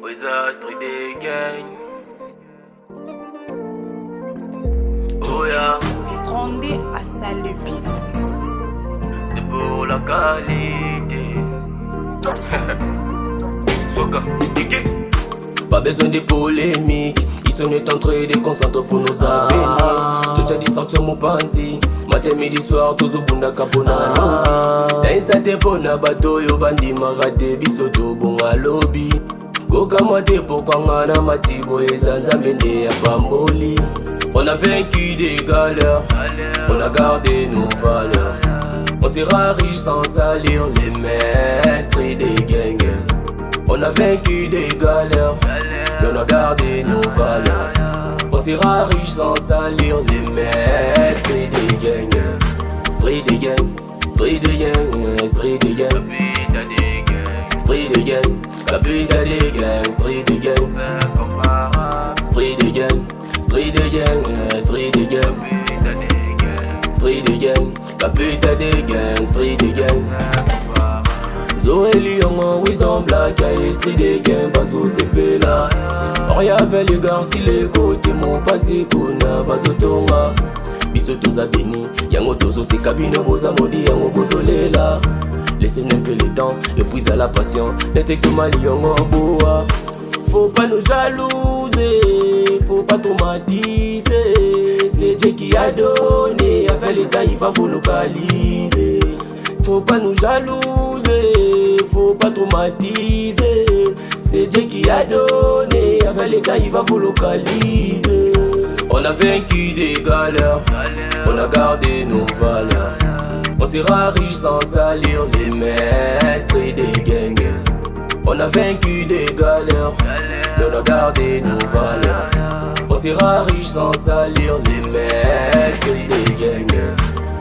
Wizard Street des gangs. Oh yeah. Grandé à salle de beat. C'est pour la qualité. Soka, Kiki. Pas besoin de polémiques. Ils sont entrés des concentres pour nos avenirs. Tu as dit sortir mon panzi. Matin, midi, soir, tous au bunda capona. T'as insisté pour na bateau, yo bandi marate, bisoto, bon à lobby. Koka mate pourquoi ngana matibo et zanza mende ya pamboli. On a vaincu des galères, on a gardé nos valeurs. On sera riche sans salir les maîtres des gangs. On a vaincu des galères, mais on a gardé nos valeurs. On sera riche sans salir les maîtres des gangs. Street des gangs, street des gangs, street des gangs, street des gangs, capitale des gangs, street des gangs, street des gangs, street des gangs, street des gangs, street des gangs, capitale des gangs, street des gangs. Zoé Lyon, Wisdom Black, street des gangs, pas sous ces pélas. Oria fait les gars, si les côtés, mon pati, kuna, basotonga. Bisoto za béni, yango tozo se cabine, boza modi, yango bozolela. Laissez un peu le temps, et puis à la passion, les textes mali, yango boa. Faut pas nous jalouser, faut pas traumatiser. C'est Dieu qui a donné, avec l'état il va vous localiser. Faut pas nous jalouser, faut pas traumatiser. C'est Dieu qui a donné, avec l'état il va vous localiser. On a vaincu des galères, on a gardé nos valeurs. On sera riche sans salir les maîtres des gangs. On a vaincu des galères, mais on a gardé nos valeurs. On sera riche sans salir les maîtres des gangs.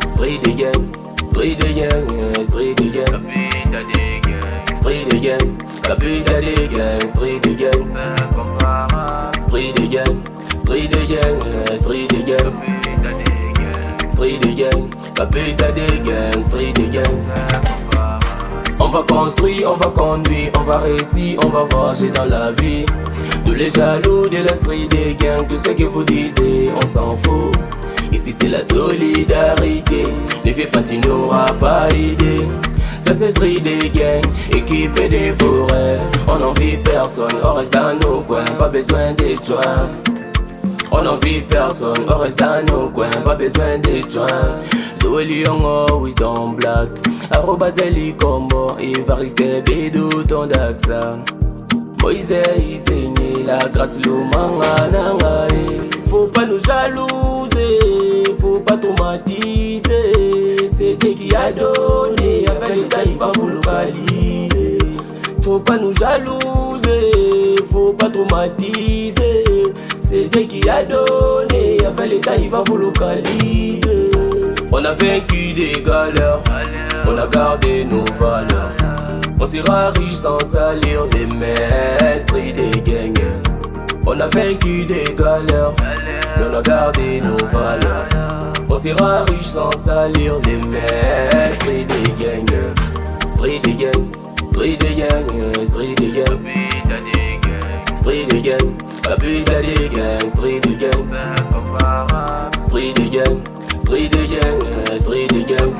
Street des gangs, street des gangs, street des gangs, street des gangs, capitale des gangs, street des gangs, street des gangs, street des gangs, street des gangs, street des gangs, capitale des gangs, street des gangs. On va construire, on va conduire, on va réussir, on va voyager dans la vie. Tous les jaloux de la street des gangs, tout ce que vous disiez, on s'en fout. Ici c'est la solidarité, les vieux partis n'aura pas idée. Ça c'est street des gangs, équipés de vos rêves. On n'envie personne, on reste dans nos coins, pas besoin de joints. On n'envie personne, on reste dans nos coins, pas besoin de joints. Zoé Lyon, Wisdom Black, Arobazeli Combo, Evariste Bédou, ton Daxa. Moïse, il saigne la grâce, l'omanga nangae. Faut pas nous jalouser, faut pas traumatiser. C'est Dieu qui a donné, avec l'état il va vous localiser. Faut pas nous jalouser, faut pas traumatiser. C'est Dieu qui a donné, avec l'état il va vous localiser. On a vaincu des galères, on a gardé nos valeurs. On sera riche sans salir les maîtres des gangs. On a vaincu des galères, mais on a gardé nos valeurs. On sera riche sans salir les maîtres des gangs. Street des gangs, street des gangs, street des gangs, street des gangs, capitale des gangs, street des gangs, street des gangs, street des gangs, street des gangs,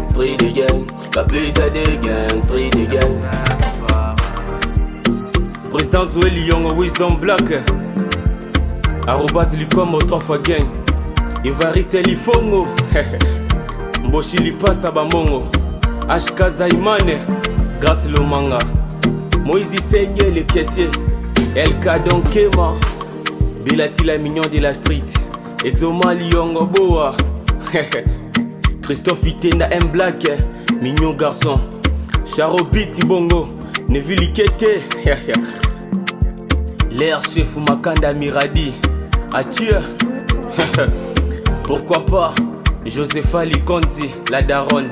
street des gangs, capitale des gangs, street des gangs. Président Zoé Lyon, Wisdom Black, Arobaz Lucom, 3 fois gang, Evariste Lifongo, Mboshi Lipasa Bamongo, HK Zaimane, Grâce Lomanga, Moïse Seigne le caissier, LK Donkema, Bilati la mignon de la street, Exoma Lyon Boa, Christophe Itenda M Black, mignon garçon, Charo Biti Bongo, Neville Kete, l'air chef Makanda Miradi, Atia, pourquoi pas, Josepha Likonzi, la daronne,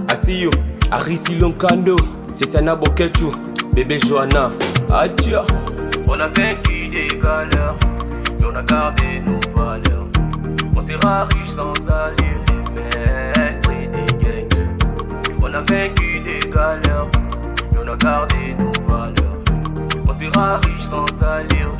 Asiyo, Arisi Lonkando, c'est Sana Bokechu, bébé Johanna, Atia. On a vaincu des galères, mais on a gardé nos valeurs. On sera riche sans salir les maîtres des gangs. On a vaincu des galères, et on a gardé nos valeurs. On sera riche sans salir.